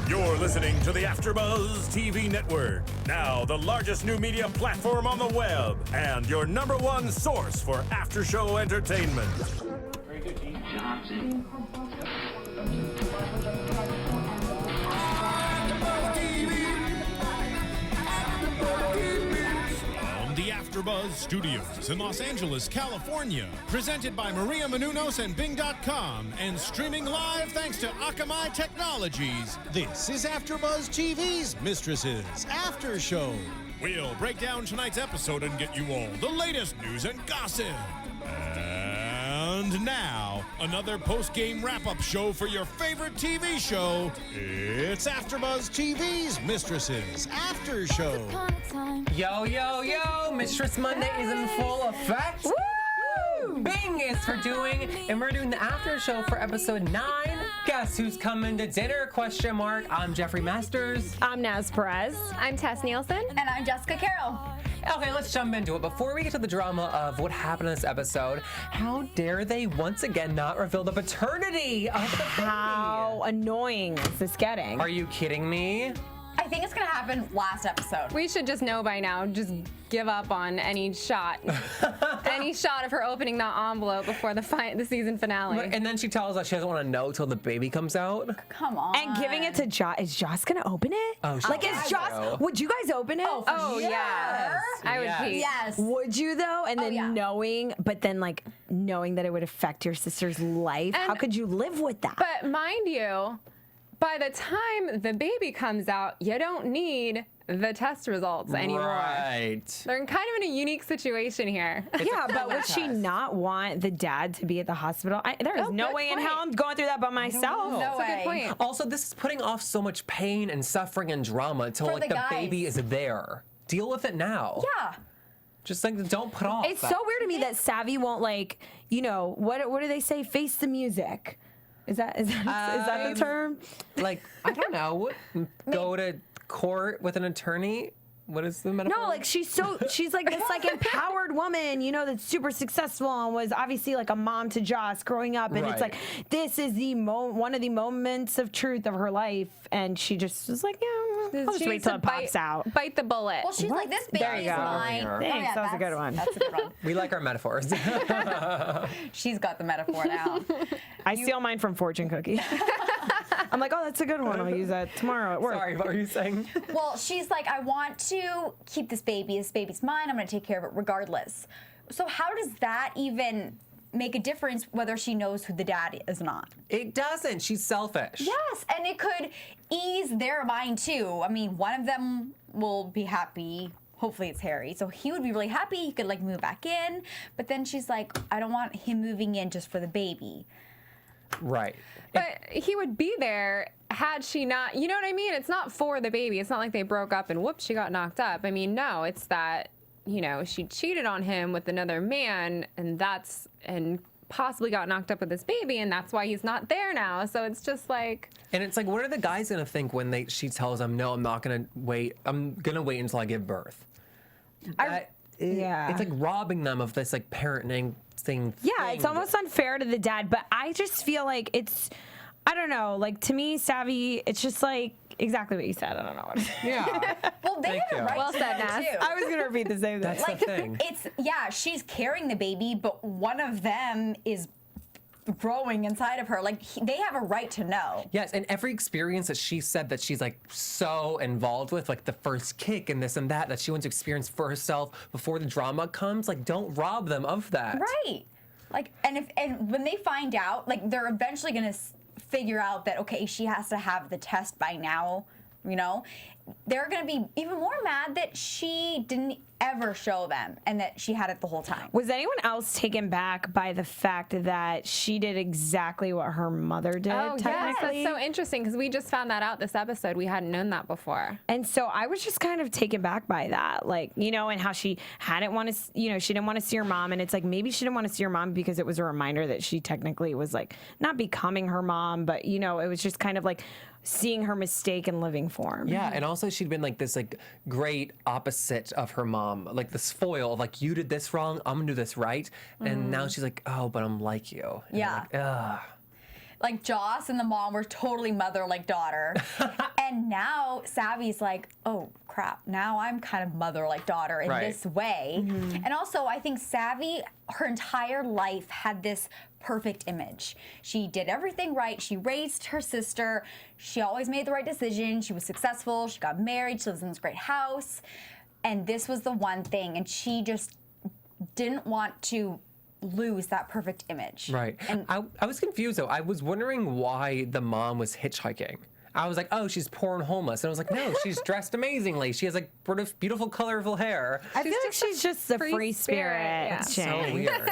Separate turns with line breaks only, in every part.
You're listening to the AFTERBUZZ TV Network, now the largest new media platform on the web, and your #1 source for after-show entertainment.
Very good, Dean Johnson.
From the AFTERBUZZ Studios in Los Angeles, California, presented by Maria Menounos and Bing.com, and streaming live thanks to Akamai Technologies. This is AFTERBUZZ TV's Mistresses After Show. We'll break down tonight's episode and get you all the latest news and gossip. And now, another post-game wrap-up show for your favorite TV show. It's AFTERBUZZ TV's Mistresses After Show.
Yo, yo, yo! Mistress Monday is in full effect. Woo! Bing is for doing, and we're doing the after show for episode 9. Guess who's coming to dinner? ? I'm Jeffrey Masters.
I'm Naz Perez.
I'm Tess Nielsen.
And I'm Jessica Carole.
Okay, let's jump into it. Before we get to the drama of what happened in this episode, how dare they once again not reveal the paternity of the baby?
How annoying is this getting?
Are you kidding me?
I think it's gonna happen last episode.
We should just know by now. Just give up on any shot, any shot of her opening that envelope before the season finale.
And then she tells us she doesn't want to know till the baby comes out.
Come on.
And giving it to Joss. Is Joss gonna open it?
Oh,
like is Joss?
so.
Would you guys open it?
Oh
Yes.
yeah, I would
Yes.
pee.
Yes.
Would you though? And then
yeah.
knowing that it would affect your sister's life.
And-
How could you live with that?
But mind you, by the time the baby comes out, you don't need the test results anymore.
Right.
They're kind of in a unique situation here.
yeah, but would she not want the dad to be at the hospital? There is no
good
way in
point.
hell I'm going through that by myself.
know.
No
That's a good
way.
point.
Also, this is putting off so much pain and suffering and drama until
For
like
the
the
guys.
baby is there. Deal with it now.
Yeah.
Just like don't put off.
It's so weird to me that Savvy won't what do they say? Face the music. Is that the term?
Like I don't know. Go to court with an attorney. What is the metaphor?
No, like she's like this like empowered woman, that's super successful and was obviously like a mom to Joss growing up, and it's
Right.
like this is one of the moments of truth of her life, and she just was like, yeah, I'll just
She
wait
needs
till
to
it pops out.
Bite the bullet.
Well, she's like, this
There
baby
you
is
go.
mine.
Thanks, that was a good one.
That's a good one.
We like our metaphors.
She's got the metaphor now.
I steal mine from Fortune Cookie. I'm like, oh, that's a good one. I'll use that tomorrow at work.
Sorry, what were you saying?
Well, she's like, I want to keep this baby. This baby's mine. I'm going to take care of it regardless. So how does that even make a difference whether she knows who the dad is or not?
It doesn't. She's selfish.
Yes, and it could ease their mind too. I mean, one of them will be happy. Hopefully it's Harry. So he would be really happy. He could like move back in. But then she's like, I don't want him moving in just for the baby.
Right.
But he would be there had she not, you know what I mean? It's not for the baby. It's not like they broke up and whoops, she got knocked up. I mean, no, it's that, she cheated on him with another man and possibly got knocked up with this baby, and that's why he's not there now. So it's just like.
And it's like, what are the guys gonna think when she tells them, no, I'm not gonna wait. I'm gonna wait until I give birth.
Yeah.
It's like robbing them of this like parenting thing.
Yeah, it's almost unfair to the dad, but I just feel like I don't know, like to me, Savvy, it's just like exactly what you said. I don't know what it is.
Yeah.
Well, they
Thank
have a
you.
right
Well
to
said,
know
Naz.
too.
I was going to repeat the same thing.
That's the thing.
She's carrying the baby, but one of them is growing inside of her. Like, they have a right to know.
Yes, and every experience that she said that she's like so involved with, like the first kick and this and that she wants to experience for herself before the drama comes, like don't rob them of that.
Right. Like, and when they find out, like, they're eventually going to figure out that, okay, she has to have the test by now, they're going to be even more mad that she didn't ever show them and that she had it the whole time.
Was anyone else taken back by the fact that she did exactly what her mother did,
Oh, yes,
technically?
that's so interesting because we just found that out this episode. We hadn't known that before.
And so I was just kind of taken back by that, like, and how she hadn't want to, she didn't want to see her mom. And it's like, maybe she didn't want to see her mom because it was a reminder that she technically was like not becoming her mom, but, it was just kind of like seeing her mistake in living form.
Yeah, and also she'd been like this like great opposite of her mom, like the spoil, like you did this wrong, I'm gonna do this right. And now she's like, oh, but I'm like you. And
Yeah.
you're like, ugh.
Like, Joss and the mom were totally mother like daughter. And And now Savvy's like, oh crap, now I'm kind of mother like daughter in this way. And also I think Savvy, her entire life had this perfect image. She did everything right. She raised her sister. She always made the right decision. She was successful. She got married. She lives in this great house. And this was the one thing. And she just didn't want to lose that perfect image.
Right.
And
I was confused, though. I was wondering why the mom was hitchhiking. I was like, oh, she's poor and homeless. And I was like, no, she's dressed amazingly. She has like beautiful, colorful hair.
I feel like she's just the free spirit.
yeah.
So
Shane.
weird.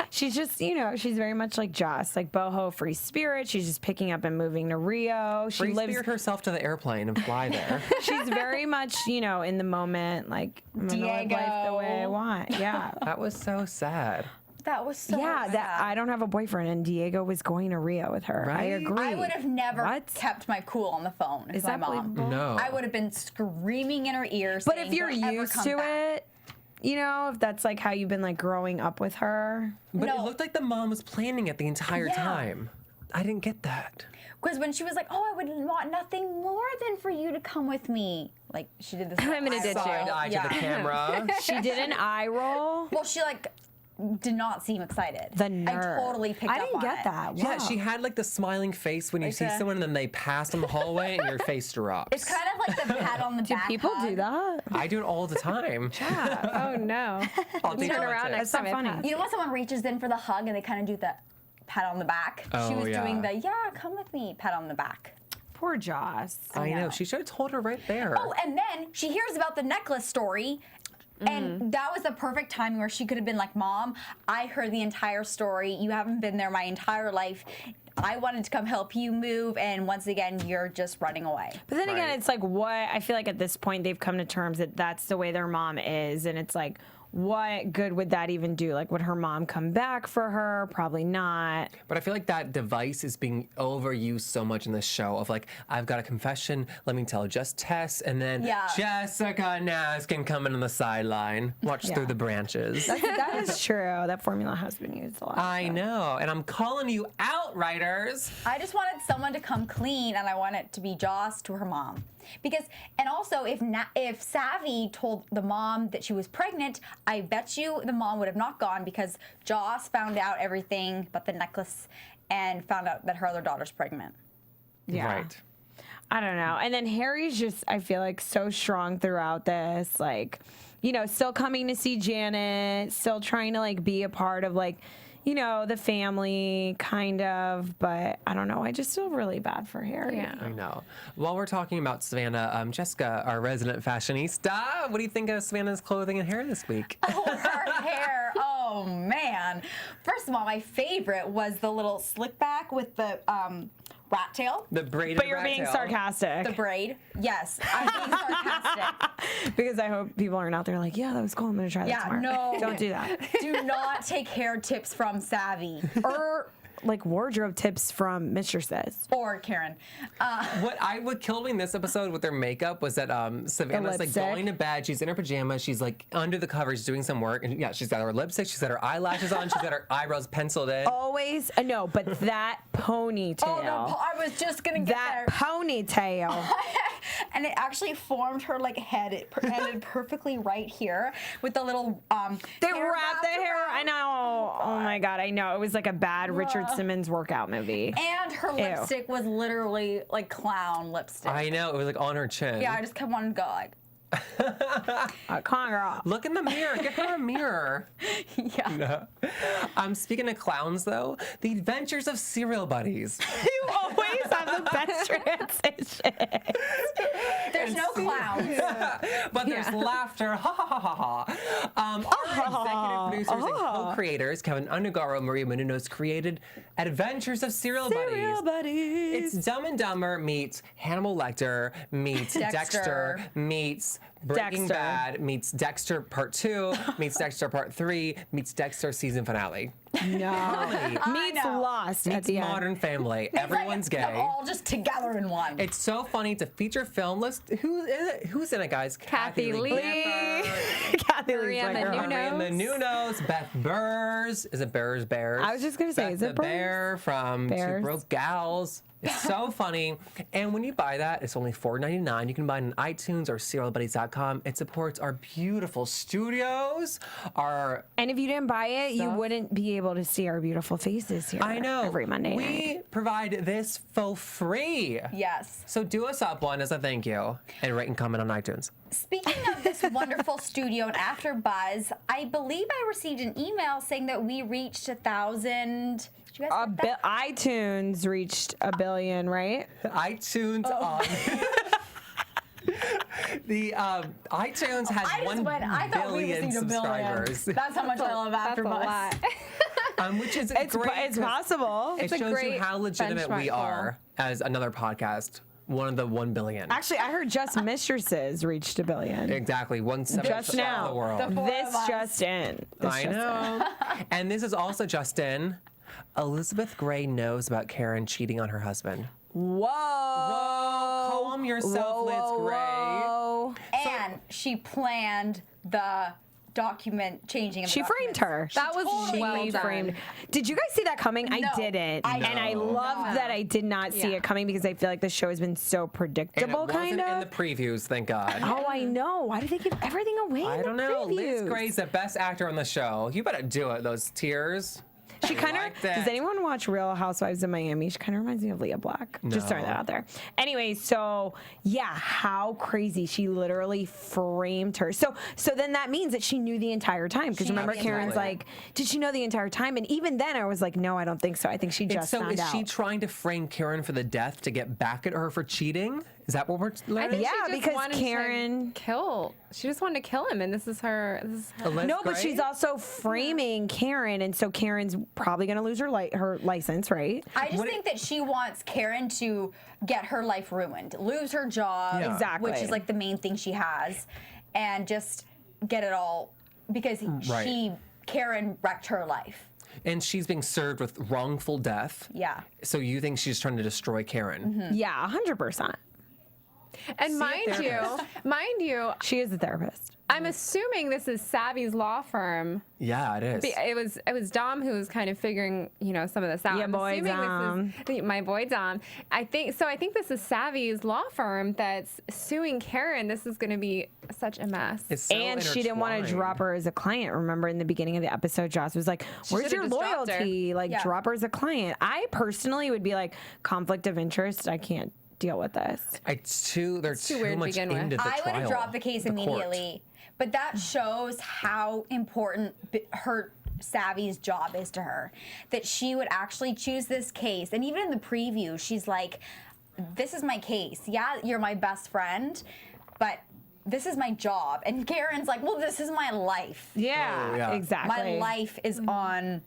She's just, you know, she's very much like Joss, like boho, free spirit. She's just picking up and moving to Rio. She
Free
lives.
spirit herself to the airplane and fly there.
She's very much, you know, in the moment. Like, I'm gonna live life the way I want. Yeah.
That was so sad.
that was so
Yeah,
sad.
that I don't have a boyfriend, and Diego was going to Rio with her. I
Right?
agree.
I would have never
What?
kept my cool on the phone
Is
with my
that
mom.
believable?
No.
I would have been screaming in her ear.
But
saying,
if you're
"Don't ever
used
come
to
back."
it, you know, if that's like how you've been like growing up with her.
But it
No.
looked like the mom was planning it the entire
Yeah.
time. I didn't get that.
Because when she was like, "Oh, I would want nothing more than for you to come with me," like she did this.
I'm gonna
eye
ditch you.
roll.
Side eye to the camera.
She did an eye roll.
Well, she like did not seem excited.
The nerve.
I totally picked
I
up
didn't
on
get
it.
that.
Yeah,
Wow.
she had like the smiling face when you
Like
see
the-
someone and then they pass in the hallway and your face drops.
It's kind of like the pat on the
Do
back.
people
hug.
do that?
I do it all the time.
Oh no.
I'll take
Turn
all
around
the
next
tips.
That's not
time.
funny.
I pass.
You know when someone reaches in for the hug and they kind of do the pat on the back? She
Oh,
was
yeah.
doing the, yeah, come with me, pat on the back.
Poor Joss.
I know.
know.
She should have told her right there.
Oh, and then she hears about the necklace story. And that was the perfect time where she could have been like, "Mom, I heard the entire story. You haven't been there my entire life. I wanted to come help you move, and once again, you're just running away."
But then again,
Right.
it's like what I feel like at this point they've come to terms that that's the way their mom is, and it's like, what good would that even do? Like, would her mom come back for her? Probably not.
But I feel like that device is being overused so much in this show of like, I've got a confession, let me tell just Tess, and then
Yeah.
Jessica and Naz can come in on the sideline, watch
Yeah.
through the branches.
That is true. That formula has been used a lot.
I know, and I'm calling you out, writers.
I just wanted someone to come clean, and I want it to be Joss to her mom. Because, and also, if Savvy told the mom that she was pregnant, I bet you the mom would have not gone because Joss found out everything but the necklace and found out that her other daughter's pregnant.
Yeah.
Right.
I don't know. And then Harry's just, I feel like, so strong throughout this. Like, you know, still coming to see Janet, still trying to, like, be a part of, like, you know, the family, kind of. But I don't know. I just feel really bad for Harry.
Yeah.
I know. While we're talking about Savannah, Jessica, our resident fashionista, what do you think of Savannah's clothing and hair this week?
Oh, her hair. Oh, man. First of all, my favorite was the little slick back with the rat tail.
The braided
But you're
rat
being
tail.
sarcastic.
The braid. Yes, I'm being sarcastic.
Because I hope people aren't out there like, yeah, that was cool. I'm going to try that
Yeah,
tomorrow.
no.
Don't do that.
Do not take hair tips from Savvy
Or, like, wardrobe tips from Mistresses.
or Karen.
What killed me in this episode with their makeup was that Savannah's like
lipstick.
going to bed. She's in her pajamas. She's like under the covers doing some work. And yeah, she's got her lipstick. She's got her eyelashes on. She's got her eyebrows penciled in.
Always, no, but that ponytail.
Oh, no, I was just going to get
that
there.
ponytail.
And it actually formed her like head. It ended perfectly right here with the little
They
hair
wrapped the
wrapped
hair.
around.
I know. Oh my God, I know. It was like a bad Richard Simmons workout movie.
And her lipstick was literally like clown lipstick.
I know. It was like on her chin.
Yeah, I just kept wanting to go like,
Come on, girl.
Look in the mirror. Get her a mirror.
yeah.
Speaking of clowns, though, the adventures of serial buddies.
You always have the best transition.
There's no clowns.
But there's laughter. Ha ha ha ha ha. Our executive producers and co-creators, Kevin Undergaro, Maria Menounos, created Adventures of Serial Buddies.
buddies.
It's Dumb and Dumber meets Hannibal Lecter meets Dexter meets Breaking
Dexter.
Bad meets Dexter Part 2 meets Dexter Part 3 meets Dexter season finale.
No. Meets
know.
Lost at
Meets
the end.
Modern Family. Everyone's
They're
gay.
all just together in one.
It's so funny to feature film list. Who's in it, guys?
Kathy Lee.
Gifford,
Kathy Lee's
Maria
my girl.
Menounos.
Maria Menounos, Beth Burrs. Is it Bears?
I was just gonna say,
Beth
is it
the
Burrs?
Bear from Two
Bears.
Broke Gals? It's so funny. And when you buy that, it's only $4.99. You can buy it on iTunes or serialbuddies.com. It supports our beautiful studios.
And if you didn't buy it, you wouldn't be able to see our beautiful faces here.
I know.
Every Monday night.
We provide this for free.
Yes.
So do us up one as a thank you and rate and comment on iTunes.
Speaking of this wonderful studio and AfterBuzz, I believe I received an email saying that we reached 1,000. Did you guys get that?
iTunes reached 1 billion, right?
iTunes on. The iTunes has
I just
1
went, I thought we
billion
received 1 billion.
subscribers.
That's how much I love
That's a
AfterBuzz.
lot.
Which is
It's
great.
it's
'cause
possible.
It
It's a
shows you
great
how legitimate we
benchmark goal.
are as another podcast. One of the 1 billion.
Actually, I heard Just Mistresses reached 1 billion.
Exactly. 1/7
Just now.
of the world.
This just in. This
I
just
know. And this is also Justin. Elizabeth Gray knows about Karen cheating on her husband.
Whoa.
Calm yourself, Liz Gray.
Whoa.
And she planned the changing of the
She framed
documents.
her.
That was
totally
well
framed
done.
framed. Did you guys see that coming?
No,
I didn't.
I
And I
didn't.
love that I did not see
Yeah.
it coming because I feel like the show has been so
And it
predictable,
wasn't
kind
in the
of.
previews, thank God.
Oh, I know. Why do they give everything away?
I
in
don't
the
know. Liz
previews?
Gray's the best actor on the show. You better do it. Those tears.
She kind of.
like that.
Does anyone watch Real Housewives of Miami? She kind of reminds me of Leah Black. Just throwing that out there. Anyway, so yeah, how crazy! She literally framed her. So then that means that she knew the entire time. Because
She
remember,
knew the entire
Karen's
time.
like, did she know the entire time? And even then, I was like, no, I don't think so. I think she just
So
found
is
out.
she trying to frame Karen for the death to get back at her for cheating? Is that what we're
I
learning?
think
Yeah,
she just
because
wanted
Karen-
to kill. She just wanted to kill him, and this is her.
Liz
No, but
Gray?
she's also framing Karen, and so Karen's probably going to lose her her license, right?
I just think that she wants Karen to get her life ruined, lose her job,
Yeah.
Exactly.
which is like the main thing she has, and just get it all because Karen wrecked her life.
And she's being served with wrongful death.
Yeah.
So you think she's trying to destroy Karen?
Yeah, 100%.
And
therapist.
mind you,
She is a therapist.
I'm assuming this is Savvy's law firm.
Yeah, it is.
It was Dom who was kind of figuring, some of this out.
Yeah,
I'm
boy,
assuming
Dom.
This is my boy Dom. I think this is Savvy's law firm that's suing Karen. This is going to be such a mess.
It's so
And she didn't want to
intertwined.
drop her as a client. Remember in the beginning of the episode, Joss was like, where's your
should've just dropped her.
loyalty? Like,
Yeah.
drop her as a client. I personally would be like, conflict of interest. I can't deal with this.
They're too
weird to
much
begin with.
into the
I would
trial.
have dropped the case
court.
immediately, but that shows how important her Savvy's job is to her. That she would actually choose this case, and even in the preview, she's like, "This is my case. Yeah, you're my best friend, but." This is my job. And Karen's like, well, this is my life.
Yeah,
yeah.
exactly.
My life is on,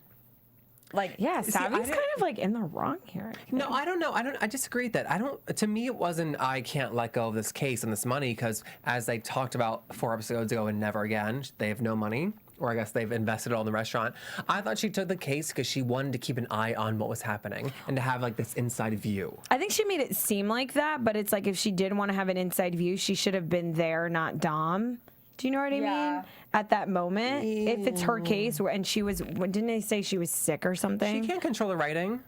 like,
Yeah,
I
Savvy's
didn't-
kind of like in the wrong here.
No, I don't know. I disagree with that. To me, it wasn't, I can't let go of this case and this money because as they talked about 4 episodes ago and never again, they have no money. Or I guess they've invested it all in the restaurant. I thought she took the case because she wanted to keep an eye on what was happening and to have like this inside view.
I think she made it seem like that, but it's like if she did want to have an inside view, she should have been there, not Dom. Do you know what I
Yeah.
mean? At that moment, if it's her case, and she was, didn't they say she was sick or something?
She can't control the writing.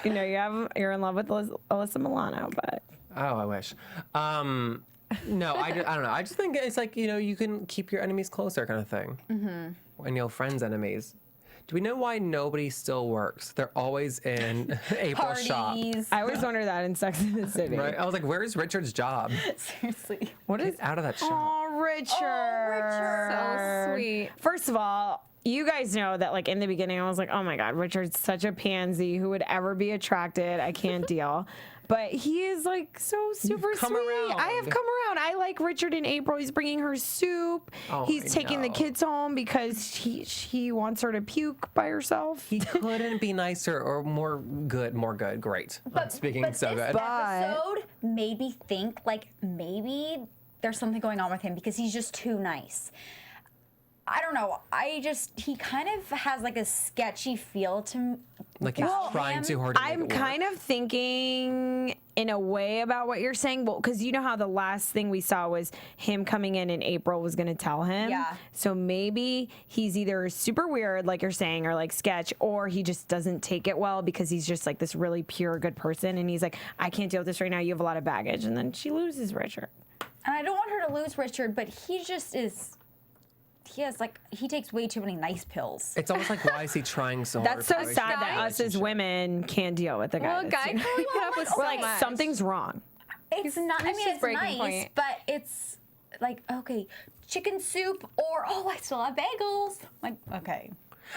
You know, you're in love with Alyssa Milano, but
Oh, I wish. No, I don't know. I just think it's like, you can keep your enemies closer kind of thing. Mm-hmm. And friends' enemies. Do we know why nobody still works? They're always in April's shop.
parties.
I always wonder that in Sex and the City.
Right? I was like, where's Richard's job?
Seriously.
What is?
Get out of that shop.
Oh, Richard.
So sweet.
First of all, you guys know that like in the beginning I was like, oh my God, Richard's such a pansy. Who would ever be attracted? I can't deal. But he is like so super
come
sweet.
around.
I have come around. I like Richard and April. He's bringing her soup.
Oh,
He's
I
taking the
know.
kids home because he wants her to puke by herself.
He couldn't be nicer or more good. Great. I'm speaking
but
so
this
good.
episode made me think like maybe there's something going on with him because he's just too nice. I don't know. He kind of has like a sketchy feel to
Like he's
about
trying
him.
too hard to make
I'm
it work.
kind of thinking in a way about what you're saying. Well, because you know how the last thing we saw was him coming in and April was going to tell him.
Yeah.
So maybe he's either super weird, like you're saying, or like sketch, or he just doesn't take it well because he's just like this really pure good person. And he's like, I can't deal with this right now. You have a lot of baggage. And then she loses Richard.
And I don't want her to lose Richard, but he just is. He takes way too many nice pills.
It's almost like, why is he trying so hard?
That's so
for a
sad that us as
relationship?
women can't deal with the guy.
Well,
that's,
guy
you know,
can only put up with so
like
much.
something's wrong.
It's not. I
reached
mean,
his
it's
breaking
nice,
point.
but it's like, okay, chicken soup, or I still have bagels. Like, okay.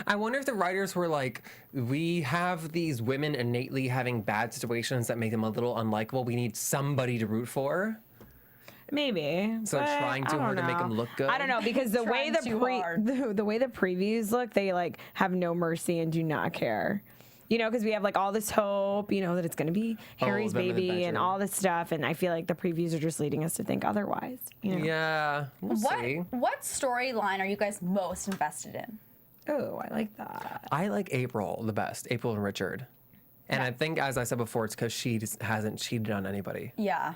I wonder if the writers were like, we have these women innately having bad situations that make them a little unlikable. We need somebody to root for.
Maybe.
So
but
trying too
I
hard
don't
to make
know.
him look good?
I don't know, because the way
Trying too hard.
the way the previews look, they like have no mercy and do not care. You know, because we have like all this hope, you know, that it's going to be Harry's
them in the
baby and
bedroom.
all this stuff, and I feel like the previews are just leading us to think otherwise. You know?
Yeah, we'll see.
What storyline are you guys most invested in?
Oh, I like that.
I like April the best, April and Richard. And I think, as I said before, it's because she just hasn't cheated on anybody.
Yeah.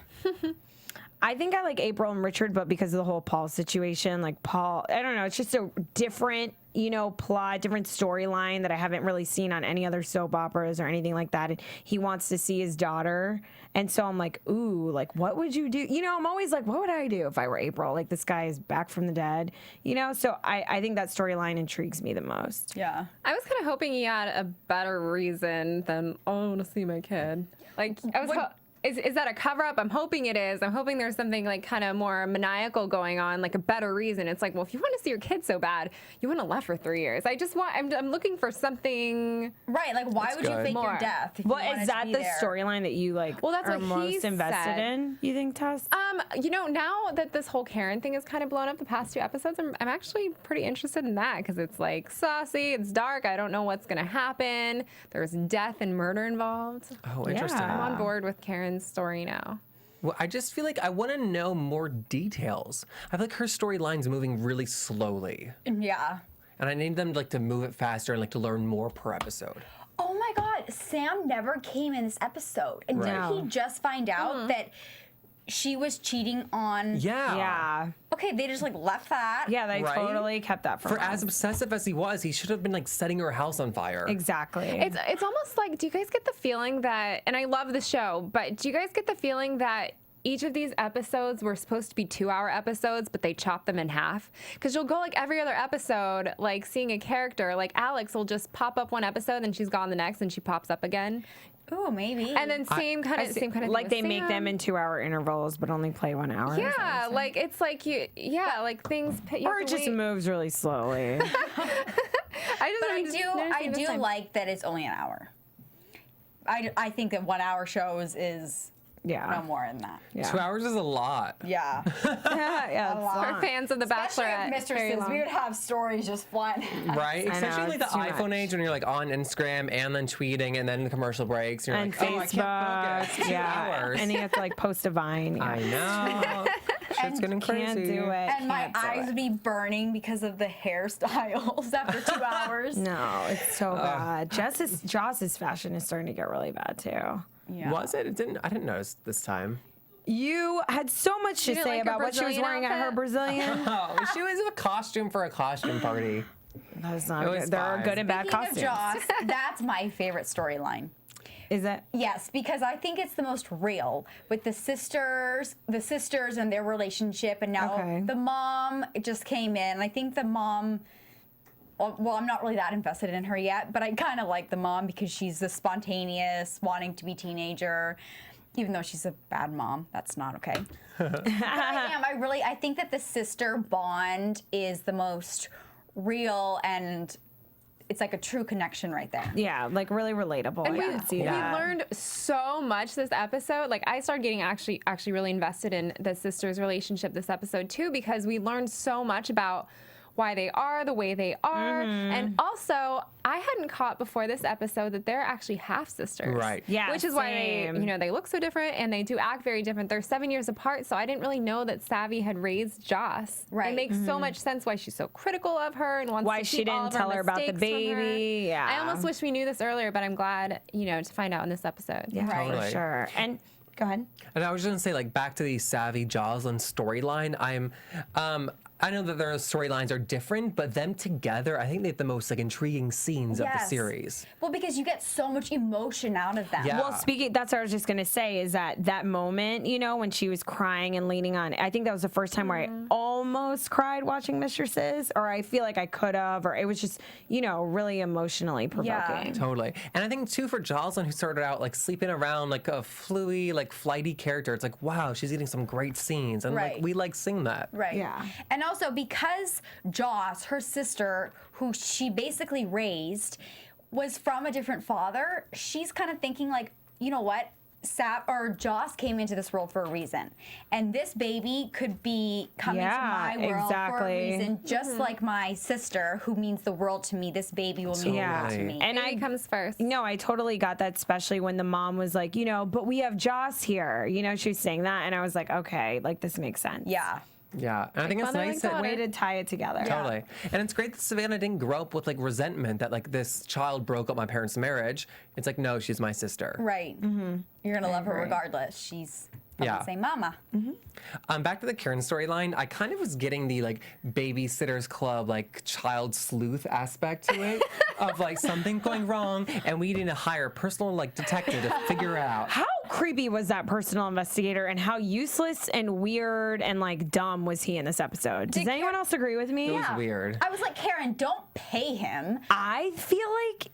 I think I like April and Richard, but because of the whole Paul situation, like Paul, I don't know, it's just a different, you know, plot, different storyline that I haven't really seen on any other soap operas or anything like that. And he wants to see his daughter. And so I'm like, ooh, like, what would you do? You know, I'm always like, what would I do if I were April? Like, this guy is back from the dead, you know? So I think that storyline intrigues me the most.
Yeah.
I was kind of hoping he had a better reason than, I want to see my kid. Like, I was is that a cover up? I'm hoping it is. I'm hoping there's something like kind of more maniacal going on, like a better reason. It's like, well, if you want to see your kid so bad, you wouldn't have left for 3 years. I'm looking for something.
Right. Like, why would you
good.
fake your
More.
death? If you
What
wanted
is
to
that
be
the
there?
storyline that you like
Well, that's
are
what he
most invested
said.
in, you think, Tess?
You know, now that this whole Karen thing has kind of blown up the past 2 episodes, I'm actually pretty interested in that because it's like saucy, it's dark, I don't know what's going to happen. There's death and murder involved.
Oh, interesting.
I'm
Yeah.
on board with Karen's story now.
Well, I just feel like I want to know more details. I feel like her storyline's moving really slowly.
Yeah.
And I need them like to move it faster and like to learn more per episode.
Oh my God, Sam never came in this episode. And
Right.
didn't he just find out that she was cheating on...
Yeah.
Yeah.
Okay, they just like left that.
Yeah, they
Right?
totally kept that from
For
us.
as obsessive as he was, he should have been like setting her house on fire.
Exactly.
It's almost like, do you guys get the feeling that, and I love the show, but do you guys get the feeling that each of these episodes were supposed to be 2-hour episodes, but they chopped them in half? Because you'll go like every other episode, like seeing a character, like Alex will just pop up one episode, then she's gone the next, and she pops up again.
Ooh, maybe.
And then same kind of thing
like
with
they make
Sam.
them in 2-hour intervals, but only play 1 hour.
Yeah, like it's like like things. You
Or
have
it
to
just
wait.
moves really slowly.
I do like that it's only an hour. I think that 1 hour shows is
Yeah.
no more than that.
Yeah.
2 hours is a lot.
Yeah.
yeah, it's
lot.
For
long.
fans of The
Especially
Bachelorette,
with
very
Mistresses,
long.
we would have stories just flying.
Right?
know,
Especially like the
it's too
iPhone
much.
age when you're like on Instagram and then tweeting and then the commercial breaks. And you're
And
like, oh, I can't
Facebook.
focus. 2
Yeah.
hours.
And you have to like post a Vine. Yeah.
I know. Shit's getting crazy.
Can't do it.
And my
can't do
eyes
it.
would be burning because of the hairstyles after 2 hours.
No, it's so bad. Joss's fashion is starting to get really bad too.
Yeah.
Was it? I didn't notice this time.
You had so much to
didn't
say
like her
about what she was
Brazilian
wearing at her
outfit?
Brazilian.
Oh, she was a costume for a costume party.
That's not
It was
good. There are
fine.
good and bad
Speaking
costumes.
of Joss, that's my favorite storyline.
Is it?
Yes, because I think it's the most real with the sisters and their relationship, and now
Okay.
the mom just came in. I think the mom. Well, I'm not really that invested in her yet, but I kind of like the mom because she's the spontaneous, wanting to be teenager, even though she's a bad mom. That's not okay. But I think that the sister bond is the most real, and it's like a true connection right there.
Yeah, like really relatable. I can see that.
We learned so much this episode. Like I started getting actually really invested in the sisters' relationship this episode too, because we learned so much about why they are the way they are. And also, I hadn't caught before this episode that they're actually half sisters.
Right.
Yeah,
Which is why
same.
they look so different and they do act very different. They're 7 years apart, so I didn't really know that Savvy had raised Joss.
Right.
It makes so much sense why she's so critical of her and wants
Why
to
she
keep all
didn't
of
tell her about the
mistakes from her.
baby. Yeah.
I almost wish we knew this earlier, but I'm glad, to find out in this episode.
Yeah,
Totally.
for sure. Go ahead.
And I was just gonna say, like, back to the Savvy Jocelyn storyline. I know that their storylines are different, but them together, I think they have the most like intriguing scenes of the series.
Well, because you get so much emotion out of them.
Yeah.
Well, that's what I was just gonna say is that moment, you know, when she was crying and leaning on. I think that was the first time where I almost cried watching Mistresses, or I feel like I could have, or it was just, you know, really emotionally provoking.
Totally. And I think too for Jocelyn, who started out like sleeping around like a fluey, like flighty character, it's like, wow, she's getting some great scenes, and like we like seeing that.
Right.
Yeah.
And also because Joss, her sister, who she basically raised, was from a different father, she's kind of thinking like, you know what? Joss came into this world for a reason, and this baby could be coming to my world for a reason, just like my sister, who means the world to me. This baby will mean the world to me.
And
Baby comes first.
No, I totally got that, especially when the mom was like, you know, but we have Joss here. You know, she was saying that, and I was like, okay, like this makes sense.
Yeah.
Yeah, and I think it's
mother,
nice
like
that
daughter.
Way to tie it together.
Totally. And it's great that Savannah didn't grow up with like resentment that like this child broke up my parents' marriage. It's like, no, she's my sister.
Right. You're gonna love her regardless. She's probably the same mama.
Back to the Karen storyline, I kind of was getting the like Babysitters Club, like child sleuth aspect to it of like something going wrong and we need to hire a personal like detective to figure out.
How creepy was that personal investigator, and how useless and weird and like dumb was he in this episode? Does anyone else agree with me?
It was weird.
I was like, Karen, don't pay him.
I feel like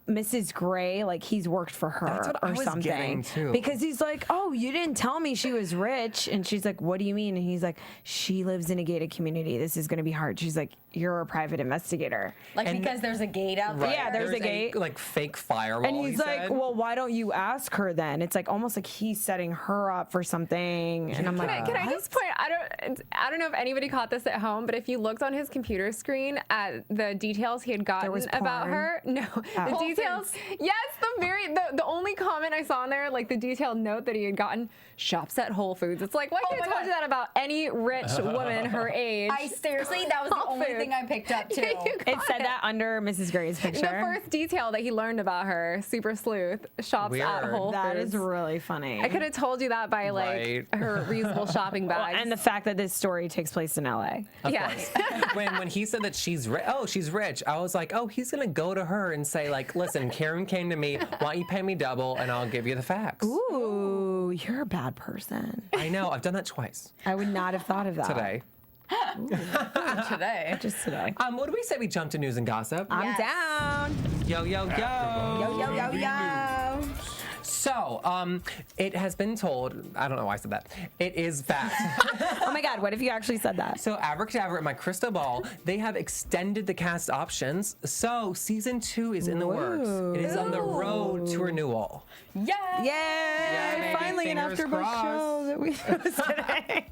Mrs. Gray, like he's worked for her
That's what I
or
was
something.
getting, too.
Because he's like, oh, you didn't tell me she was rich. And she's like, what do you mean? And he's like, she lives in a gated community. This is going to be hard. She's like, you're a private investigator.
Like, because there's a gate out there.
Yeah, there's a gate.
Like fake firewall.
And he's like, well, why don't you ask her then? It's like almost like he's setting her up for something. And I'm like,
Can I just point? I don't know if anybody caught this at home, but if you looked on his computer screen at the details he had gotten
was
about
porn?
her, no, the details. Yes, the only comment I saw in there, like the detailed note that he had gotten, shops at Whole Foods. It's like, why can't I told you that about any rich woman her age?
I seriously, that was the
Whole
only
Foods.
thing I picked up too.
it said that under Mrs. Gray's picture.
The first detail that he learned about her, super sleuth, shops at
Weird.
Whole Foods.
That is really funny.
I could have told you that by like
Right.
her reusable shopping
Well,
bags.
and the fact that this story takes place in LA.
yeah.
when he said that she's she's rich, I was like, oh, he's gonna go to her and say like, listen, Karen came to me, why don't you pay me double and I'll give you the facts.
Ooh, you're a bad person.
I know, I've done that twice
I would not have thought of that.
today.
Today.
Just today.
What do we say we jump to news and gossip?
I'm
Yes.
down.
Yo, yo, yo.
Yo, yo, yo, yo.
So, it has been told, I don't know why I said that. It is fact.
Oh my God, what if you actually said that?
So Abracadabra and my crystal ball, they have extended the cast options. So season 2 is in the works. It is on the road to renewal.
Yeah.
Yay!
baby,
Finally an
fingers
AfterBuzz
crossed.
show that we today.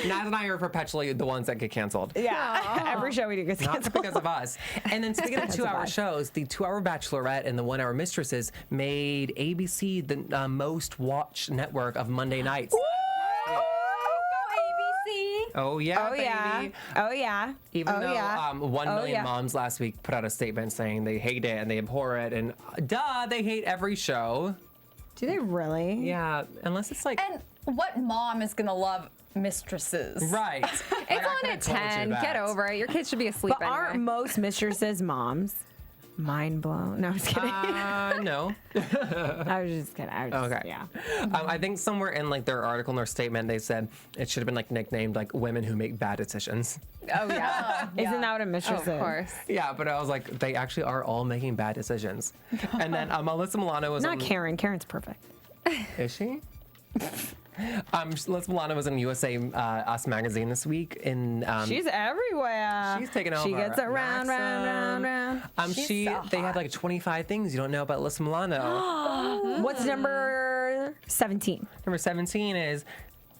Naz and I are perpetually the ones that get canceled.
Yeah, every show we do gets
Not
canceled.
because of us. And then speaking of 2-hour shows, the 2-hour Bachelorette and the 1-hour Mistresses made ABC the most watched network of Monday nights. Oh yeah,
Oh yeah.
baby.
Oh yeah.
Even
oh,
though
yeah.
1
Oh,
million
yeah.
moms last week put out a statement saying they hate it and they abhor it, and they hate every show.
Do they really?
Yeah, unless it's like
And what mom is gonna love Mistresses?
right.
It's on at 10. Get over it. Your kids should be asleep
But aren't
anyway.
most mistresses moms? Mind blown. No, I was kidding.
No.
I was just kidding. I was just,
Okay.
Yeah.
I think somewhere in like their article and their statement they said it should have been like nicknamed like women who make bad decisions.
Oh yeah.
Isn't that what a
Oh,
mistress
of
is?
course.
Yeah, but I was like, they actually are all making bad decisions. And then Alyssa Milano was
Not
on.
Karen. Karen's perfect.
Is she? Alyssa Milano was in USA Us magazine this week. In
She's everywhere.
she's taking over.
She gets around, round, round, round.
She's so
They had
hot.
like 25 things you don't know about Alyssa Milano.
What's number 17?
Number 17 is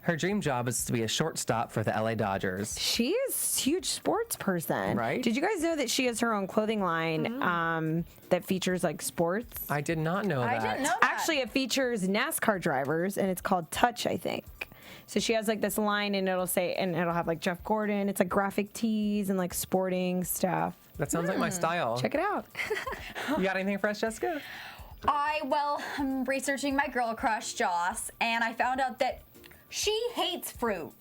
her dream job is to be a shortstop for the LA Dodgers.
She is a huge sports person.
Right?
Did you guys know that she has her own clothing line that features like sports?
I did not know that.
I didn't know that.
Actually, it features NASCAR drivers, and it's called Touch, I think. So she has like this line, and it'll have like Jeff Gordon. It's like graphic tees and like sporting stuff.
That sounds like my style.
Check it out.
You got anything for us, Jessica?
I'm researching my girl crush, Joss, and I found out that she hates fruit.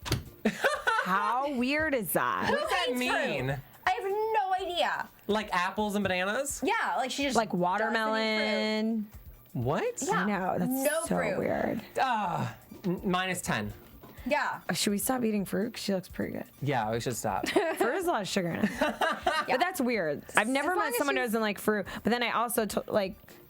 How weird is that?
What does that
hates
mean?
fruit? I have no idea.
Like apples and bananas?
Yeah, like she just
Like
doesn't eat fruit.
watermelon.
What?
Yeah.
I know, that's
No
so
fruit.
weird.
Minus 10.
Yeah.
Should we stop eating fruit? 'Cause she looks pretty good.
Yeah, we should stop.
Fruit has a lot of sugar in it. But that's weird. I've never
long
met
as
someone who
she's-
doesn't like fruit. But then I also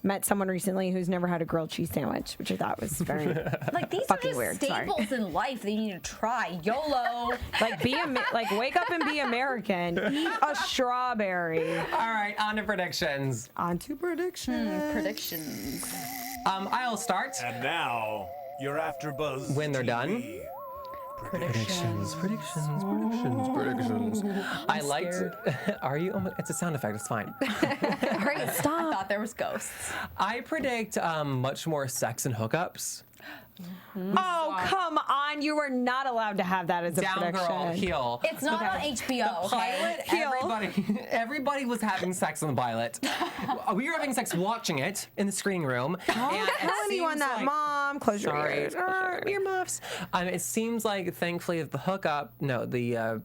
met someone recently who's never had a grilled cheese sandwich, which I thought was very
Like these
Fucking
are just
weird, sorry.
staples in life that you need to try. YOLO.
wake up and be American. Eat a strawberry.
All right, on to predictions.
On to predictions.
Predictions.
I'll start.
And now, your AfterBuzz
When they're done.
TV
Predictions. I liked. Are you? Oh my, it's a sound effect. It's fine.
Hurry, stop. I thought there was ghosts.
I predict much more sex and hookups.
Oh, come on. You are not allowed to have that as a
Down
prediction.
girl, heel.
It's not on HBO, okay?
Pilot, everybody was having sex on the pilot. We were having sex watching it in the screening room. And it
Telling you on
seems
that,
like-
Mom. Close your
Sorry,
ears. Close your ears.
earmuffs. It seems like, thankfully, the hookup, the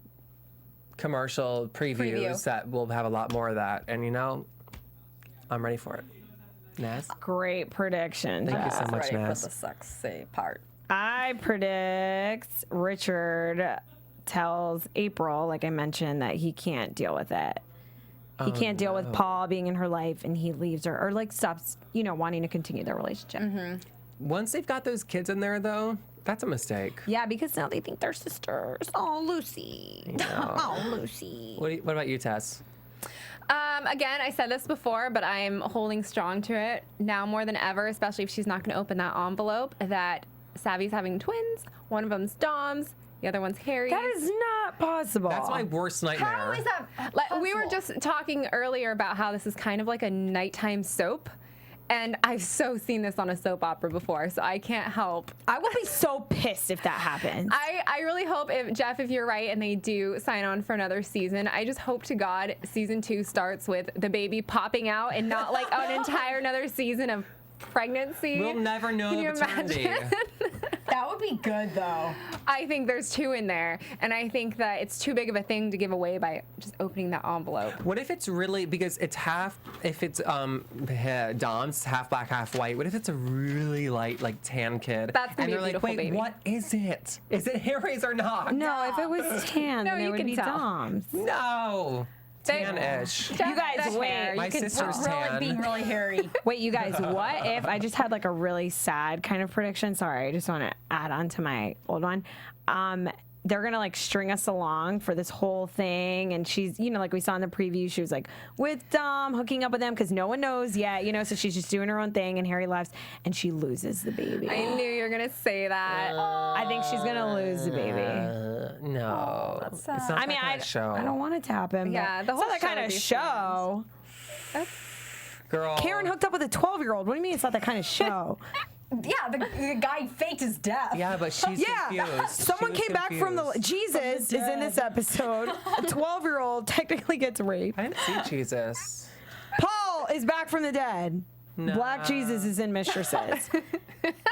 commercial previews that we'll have a lot more of that. And I'm ready for it. Naz?
Great prediction.
Thank you so much,
Ready
Naz.
for the sexy part.
I predict Richard tells April, like I mentioned, that he can't deal with it. He can't deal with Paul being in her life, and he leaves her, or stops, wanting to continue their relationship.
Mm-hmm.
Once they've got those kids in there, though, that's a mistake.
Yeah, because now they think they're sisters. Oh, Lucy. Oh, Lucy.
What about you, Tess?
Again, I said this before, but I'm holding strong to it now more than ever, especially if she's not going to open that envelope, that Savvy's having twins. One of them's Dom's, the other one's Harry's.
That is not possible.
That's my worst nightmare.
How is that
Like, we were
possible?
just talking earlier about how this is kind of like a nighttime soap. And I've so seen this on a soap opera before, so I can't help.
I will be so pissed if that happens.
I really hope, if you're right and they do sign on for another season, I just hope to God season 2 starts with the baby popping out and not like an entire another season of pregnancy.
We'll never know
Can
the
you
paternity.
imagine?
That would be good, though.
I think there's 2 in there, and I think that it's too big of a thing to give away by just opening that envelope.
What if it's really, because it's half, if it's Dom's half black, half white, what if it's a really light, like tan kid?
That's gonna
and
be a
they're like,
beautiful
wait,
baby.
what is it? Is it Harry's or not?
No, if it was tan,
No,
then it
you
would
can
be
tell.
Dom's.
No.
They-
Tan-ish.
You guys,
That's
wait.
fair.
My
You can
sister's
tell.
tan.
Being really hairy.
Wait, you guys, what if I just had like a really sad kind of prediction? Sorry, I just want to add on to my old one. They're gonna like string us along for this whole thing, and she's, like we saw in the preview, she was like with Dom, hooking up with them because no one knows yet, so she's just doing her own thing, and Harry left, and she loses the baby.
I knew you were gonna say that.
I think she's gonna lose the baby.
No. It's not
I mean,
that kind of show.
I don't want it to happen. but
Yeah, the
it's
whole
not that
show
kind
would
of
be
show.
Girl.
Karen hooked up with a 12-year-old. What do you mean it's not that kind of show?
Yeah, the guy faked his death.
Yeah, but she's confused.
Someone
She was
came back from the
confused.
Jesus is in this episode. A 12-year-old technically gets raped.
I didn't see Jesus.
Paul is back from the dead.
No.
Black Jesus is in Mistresses.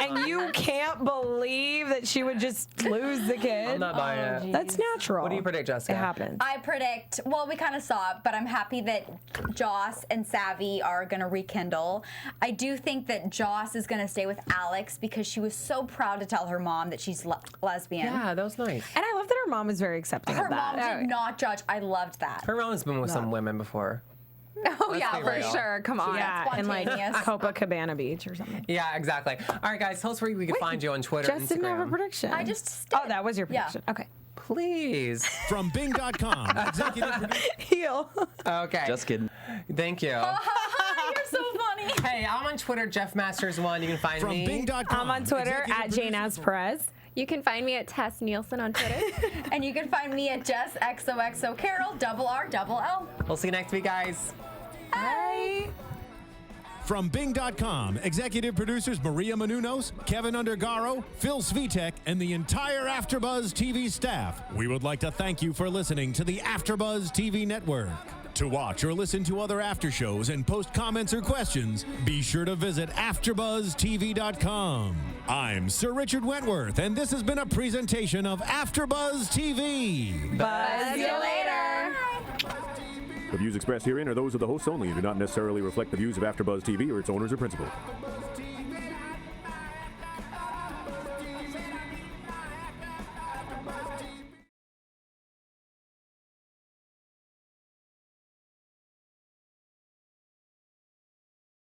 And you can't believe that she would just lose the kid.
I'm not buying it.
That's natural.
What do you predict, Jessica?
It happens.
I predict, well, we kind of saw it, but I'm happy that Joss and Savvy are going to rekindle. I do think that Joss is going to stay with Alex because she was so proud to tell her mom that she's lesbian.
Yeah, that was nice.
And I love that her mom was very accepting
Her
of that.
mom did not judge. I loved that.
Her mom's been with some women before.
Oh yeah,
be
for
real.
sure. Come on.
Yeah, in like
spontaneous.
Copacabana Beach or something.
Yeah, exactly. All right, guys, tell us where we can find you on Twitter,
Just
Instagram.
didn't have a prediction.
I just
Oh,
did.
that was your
Yeah.
prediction. Okay.
Please.
From Bing.com, executive producer.
Heel.
Okay.
Just kidding.
Thank you.
You're so funny.
Hey, I'm on Twitter, Jeff Masters1. You can find
From
me.
Bing.com.
I'm on Twitter
executive
at
producer
Naz Perez.
You can find me at Tess Nielsen on Twitter.
And you can find me at Jess XOXO Carole RRL.
We'll see you next week, guys.
Bye.
From Bing.com, executive producers Maria Menounos, Kevin Undergaro, Phil Svitek, and the entire AfterBuzz TV staff. We would like to thank you for listening to the AfterBuzz TV network. To watch or listen to other after shows and post comments or questions, be sure to visit AFTERBUZZTV.com. I'm Sir Richard Wentworth, and this has been a presentation of AFTERBUZZ TV.
Buzz you later.
The views expressed herein are those of the hosts only and do not necessarily reflect the views of AfterBuzz TV or its owners or principals.